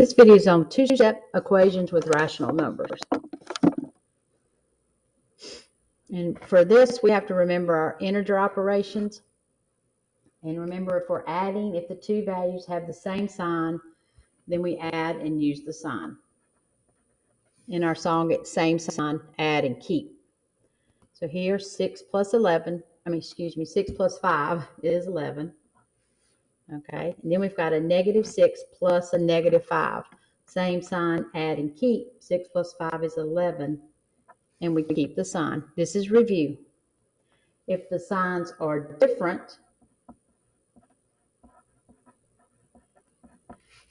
This video is on two-step equations with rational numbers. And for this, we have to remember our integer operations. And remember, if we're adding, if the two values have the same sign, then we add and use the sign. In our song, it's same sign, add and keep. So here, 6 plus 5 is 11. Okay, and then we've got a -6 plus a -5. Same sign, add and keep. 6 plus 5 is 11. And we keep the sign. This is review. If the signs are different,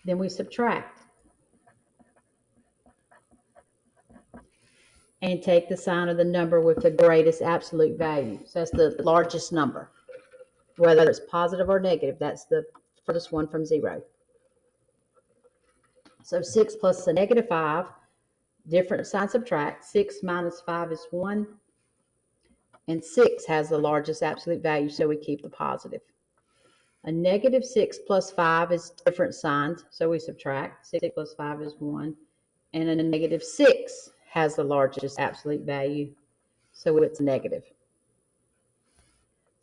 then we subtract and take the sign of the number with the greatest absolute value. So that's the largest number, whether it's positive or negative. That's the furthest one from 0. So 6 plus a -5, different sign, subtract. 6 minus 5 is 1, and 6 has the largest absolute value, so we keep the positive. A -6 plus 5 is different signs, so we subtract. 6 plus 5 is 1. And a -6 has the largest absolute value, so it's negative.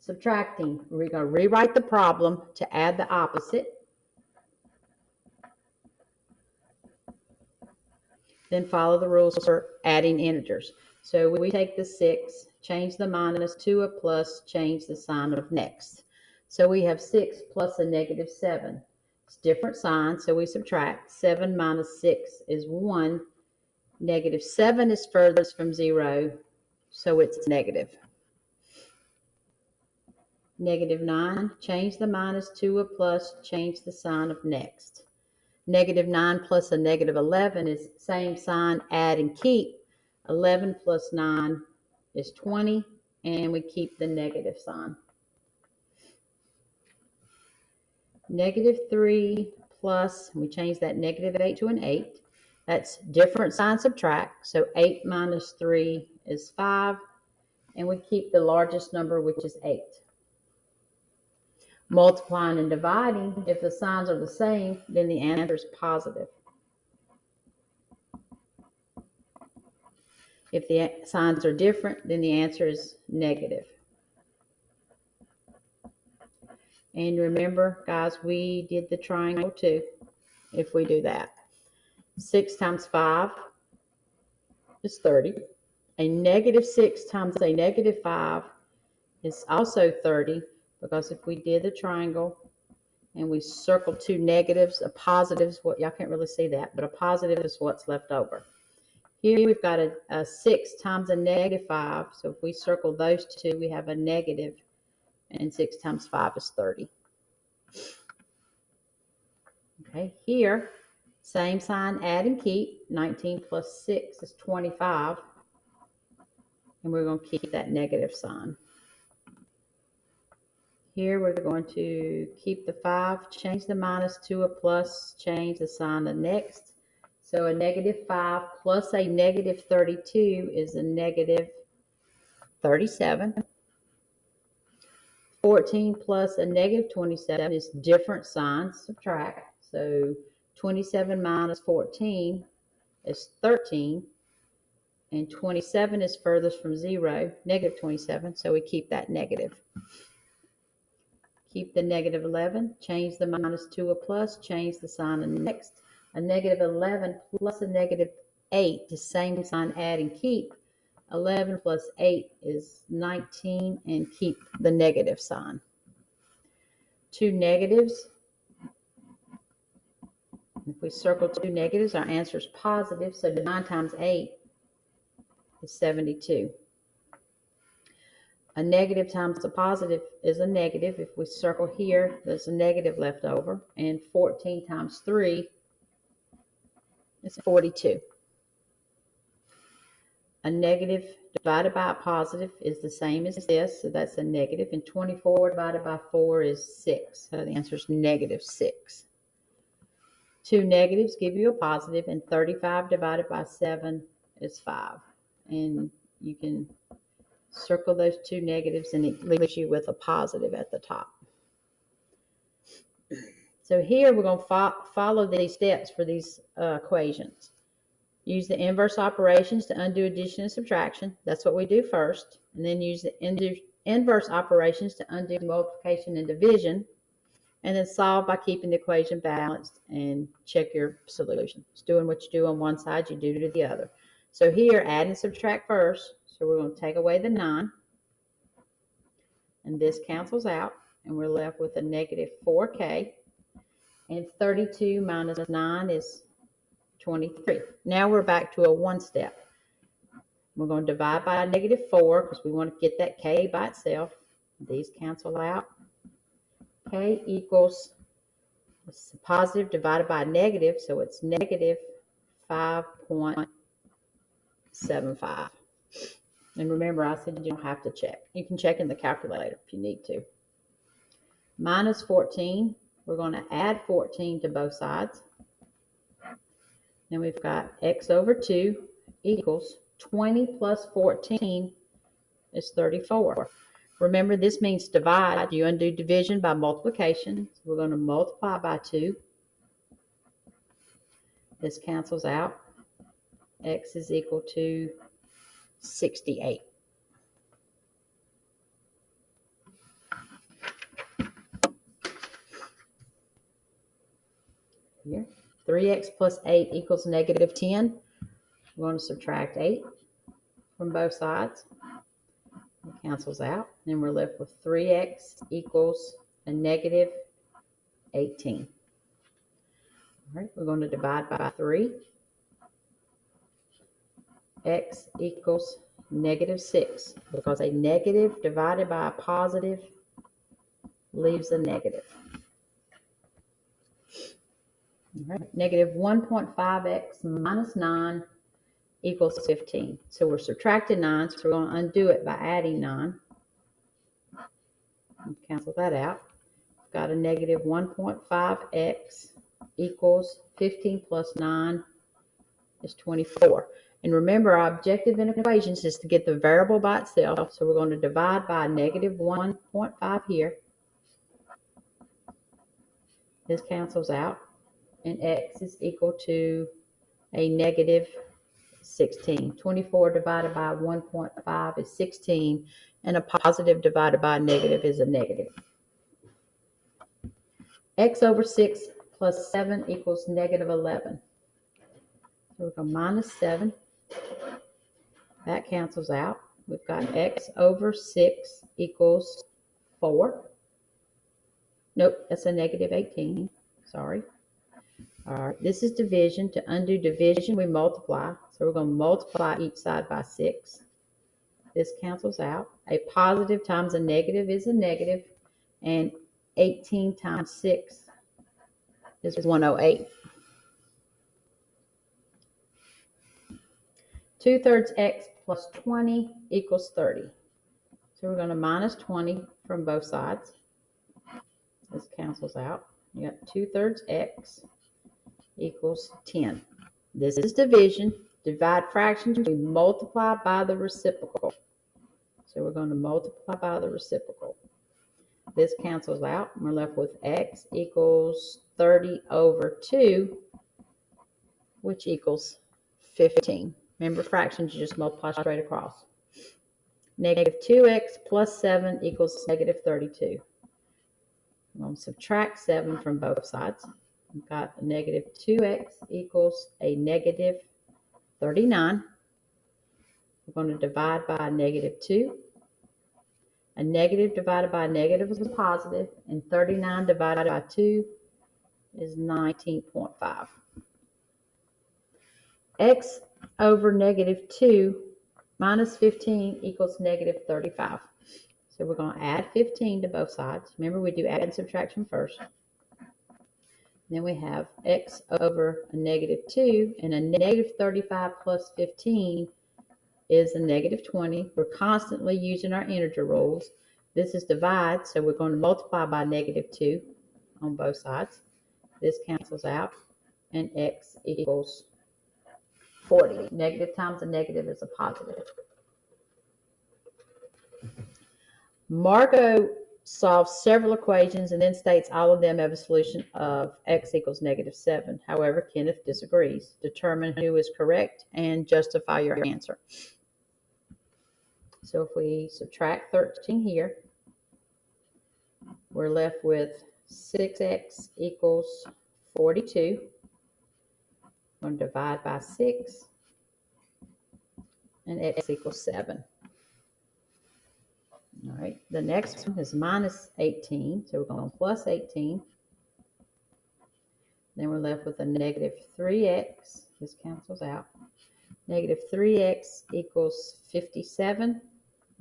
Subtracting, we're going to rewrite the problem to add the opposite. Then follow the rules for adding integers. So we take the 6, change the minus to a plus, change the sign of next. So we have 6 plus a -7. It's different signs, so we subtract. 7 minus 6 is 1. -7 is furthest from 0, so it's negative. -9, change the minus to a plus, change the sign of next. -9 plus a -11 is same sign, add and keep. 11 plus 9 is 20, and we keep the negative sign. -3 plus, we change that -8 to an 8. That's different sign, subtract. So 8 minus 3 is 5, and we keep the largest number, which is 8. Multiplying and dividing, if the signs are the same, then the answer is positive. If the signs are different, then the answer is negative. And remember, guys, we did the triangle too, if we do that. 6 times 5 is 30. A -6 times a -5 is also 30, because if we did the triangle and we circle two negatives, a positive is what, y'all can't really see that, but a positive is what's left over. Here we've got a 6 times a -5, so if we circle those two, we have a negative, and 6 times 5 is 30. Okay, here, same sign, add and keep. 19 plus 6 is 25, and we're going to keep that negative sign. Here we're going to keep the 5, change the minus to a plus, change the sign to next. So a -5 plus a -32 is a -37. 14 plus a -27 is different signs, subtract. So 27 minus 14 is 13. And 27 is furthest from 0, -27, so we keep that negative. Keep the -11, change the minus to a plus, change the sign of next. A -11 plus a -8 is same sign, add and keep. 11 plus 8 is 19, and keep the negative sign. Two negatives. If we circle two negatives, our answer is positive, so 9 times 8 is 72. A negative times a positive is a negative. If we circle here, there's a negative left over. And 14 times 3 is 42. A negative divided by a positive is the same as this, so that's a negative. And 24 divided by 4 is 6, so the answer is -6. Two negatives give you a positive, and 35 divided by 7 is 5. And you can circle those two negatives, and it leaves you with a positive at the top. So here we're going to follow these steps for these equations. Use the inverse operations to undo addition and subtraction. That's what we do first. And then use the inverse operations to undo multiplication and division. And then solve by keeping the equation balanced and check your solution. It's doing what you do on one side, you do to the other. So here, add and subtract first. So we're going to take away the 9. And this cancels out. And we're left with a negative 4k. And 32 minus 9 is 23. Now we're back to a one step. We're going to divide by a negative 4 because we want to get that k by itself. These cancel out. K equals positive divided by a negative, so it's negative 5.75. And remember, I said you don't have to check. You can check in the calculator if you need to. Minus 14. We're going to add 14 to both sides. Then we've got x over 2 equals 20 plus 14 is 34. Remember, this means divide. You undo division by multiplication. So we're going to multiply by 2. This cancels out. X is equal to 68. Here, 3x plus 8 equals negative 10. We're going to subtract 8 from both sides. It cancels out. Then we're left with 3x equals a negative 18. All right, we're going to divide by 3. X equals negative 6 because a negative divided by a positive leaves a negative. All right, negative 1.5x minus 9 equals 15. So we're subtracting 9, so we're going to undo it by adding 9. Cancel that out. We've got a negative 1.5x equals 15 plus 9 is 24. And remember, our objective in equations is to get the variable by itself. So we're going to divide by a negative 1.5 here. This cancels out. And x is equal to a negative 16. 24 divided by 1.5 is 16. And a positive divided by a negative is a negative. X over 6 plus 7 equals negative 11. So we go minus 7. That cancels out. We've got x over 6 equals 4. Nope, that's a negative 18. Sorry. All right, this is division. To undo division, we multiply. So we're going to multiply each side by 6. This cancels out. A positive times a negative is a negative. And 18 times 6 is 108. 2/3 x plus 20 equals 30. So we're going to minus 20 from both sides. This cancels out. You got 2/3 x equals 10. This is division. Divide fractions. We multiply by the reciprocal. So we're going to multiply by the reciprocal. This cancels out. We're left with x equals 30 over 2, which equals 15. Remember, fractions, you just multiply straight across. Negative 2x plus 7 equals negative 32. I'm going to subtract 7 from both sides. We've got a negative 2x equals a negative 39. We're going to divide by a negative 2. A negative divided by a negative is a positive, and 39 divided by 2 is 19.5. X over negative 2 minus 15 equals negative 35. So we're going to add 15 to both sides. Remember, we do add and subtraction first. Then we have x over a negative 2, and a negative 35 plus 15 is a negative 20. We're constantly using our integer rules. This is divide, so we're going to multiply by negative 2 on both sides. This cancels out, and x equals 40. Negative times a negative is a positive. Margot solves several equations and then states all of them have a solution of x equals -7. However, Kenneth disagrees. Determine who is correct and justify your answer. So if we subtract 13 here, we're left with 6x equals 42. I'm going to divide by 6, and x equals 7. All right, the next one is minus 18, so we're going plus 18. Then we're left with a negative 3x. This cancels out. Negative 3x equals 57,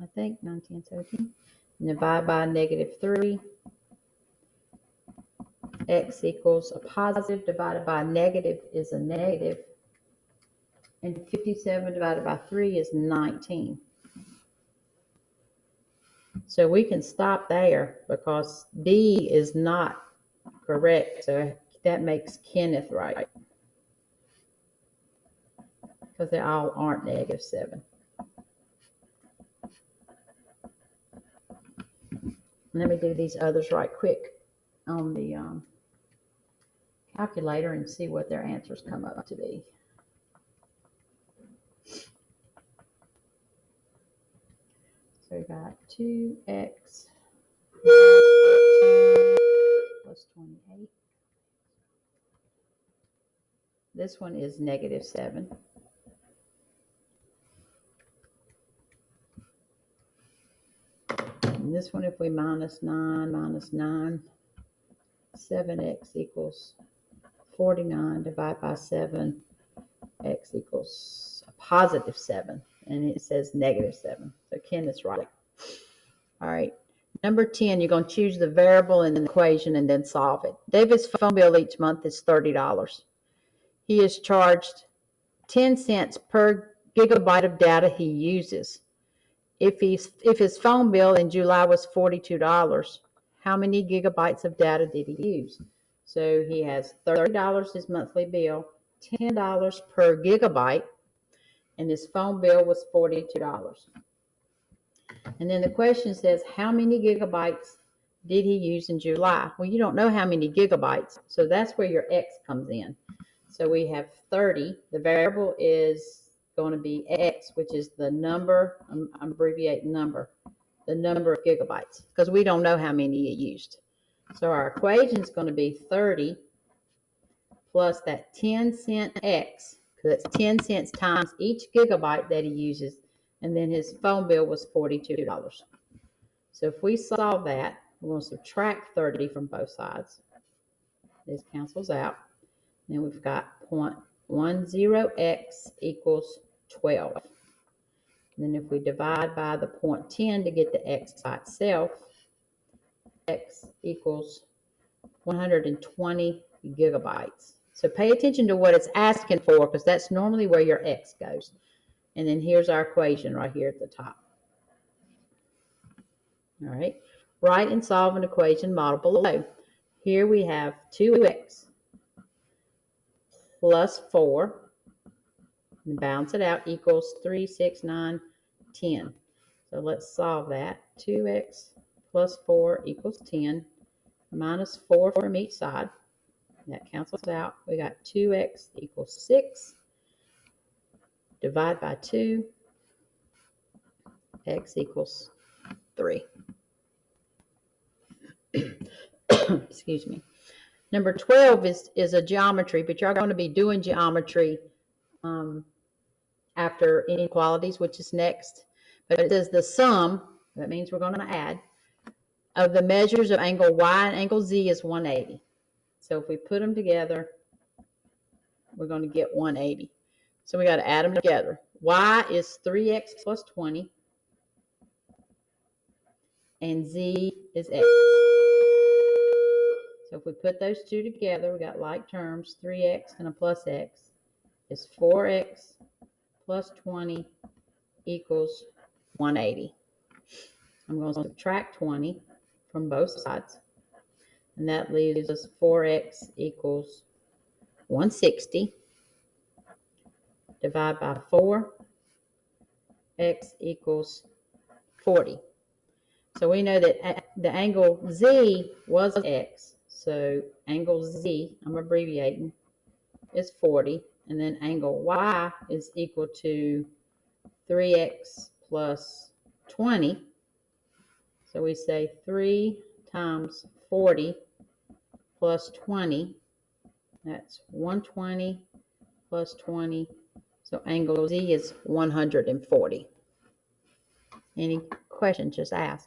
I think, 19, 17. And divide by negative 3. X equals a positive divided by a negative is a negative. And 57 divided by 3 is 19. So we can stop there because B is not correct. So that makes Kenneth right. Because they all aren't -7. Let me do these others right quick on the calculator and see what their answers come up to be. So we got 2x plus 28. This one is -7. And this one, if we minus 9, 7x equals 49. Divide by 7, x equals a positive 7. And it says -7. So Ken is right. All right. Number 10, you're going to choose the variable in the equation and then solve it. David's phone bill each month is $30. He is charged 10 cents per gigabyte of data he uses. If his phone bill in July was $42, how many gigabytes of data did he use? So he has $30 his monthly bill, $10 per gigabyte, and his phone bill was $42. And then the question says, how many gigabytes did he use in July? Well, you don't know how many gigabytes, so that's where your x comes in. So we have 30. The variable is going to be x, which is the number, I'm abbreviating number, the number of gigabytes, because we don't know how many he used. So our equation is going to be 30 plus that 10 cent x, because it's 10 cents times each gigabyte that he uses, and then his phone bill was $42. So if we solve that, we're going to subtract 30 from both sides. This cancels out. Then we've got 0.10x equals 12. And then if we divide by the 0.10 to get the x by itself, x equals 120 gigabytes. So pay attention to what it's asking for, because that's normally where your x goes. And then here's our equation right here at the top. All right. Write and solve an equation model below. Here we have 2x plus 4, and balance it out, equals 3, 6, 9, 10. So let's solve that. 2x plus 4 equals 10, minus 4 from each side. That cancels out. We got 2x equals 6. Divide by 2. X equals 3. Excuse me. Number 12 is a geometry, but you're going to be doing geometry after inequalities, which is next. But it says the sum, that means we're going to add, of the measures of angle Y and angle Z is 180. So if we put them together, we're going to get 180. So we got to add them together. Y is 3x plus 20, and Z is x. So if we put those two together, we got like terms, 3x and a plus x is 4x plus 20 equals 180. I'm going to subtract 20 from both sides, and that leaves us 4x equals 160. Divide by 4, x equals 40. So we know that the angle Z was X. So angle Z, I'm abbreviating, is 40. And then angle Y is equal to 3X plus 20. So we say 3 times 40 plus 20. That's 120 plus 20. So angle Z is 140. Any questions, just ask.